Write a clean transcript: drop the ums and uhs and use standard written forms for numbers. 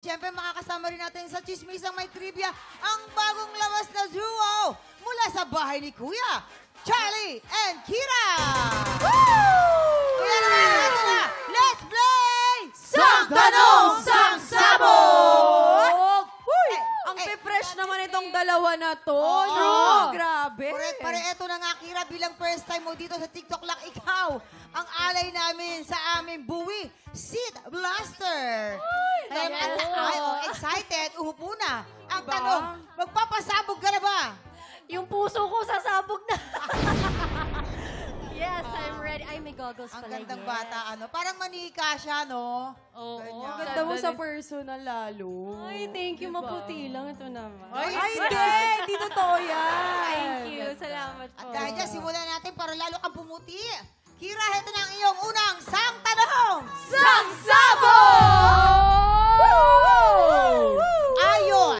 Siyempre, makakasama rin natin sa Chismisang May Trivia ang bagong labas na duo mula sa bahay ni Kuya, Charlie and Kira! Kaya naman ito na, let's play! Sang Tanong, Sang Sabog! Uy, ang fresh naman itong dalawa na to. Oo. No, grabe. Correct, pare, eto na nga, Kira, bilang first time mo dito sa TikTok lang, ikaw ang alay namin sa aming buwi, Seed Blaster. Excited, umupo na. Ang Diba? tanong, magpapasabog ka na ba? Yung puso ko sasabog na. Yes, I'm ready. Ay, may goggles Ang pala. gandang yes. bata, ano? Parang manika siya, no? Oo. Ganyan. Ang ganda mo sa personal lalo. Ay, thank you. Maputi lang ito naman. Ay, Hindi, hindi totoo yan. Thank you. Salamat po. At dahil dyan, simulan natin para lalo kang pumuti. Kira, ito na ang iyong unang Sang Tanong! Sang Sabog!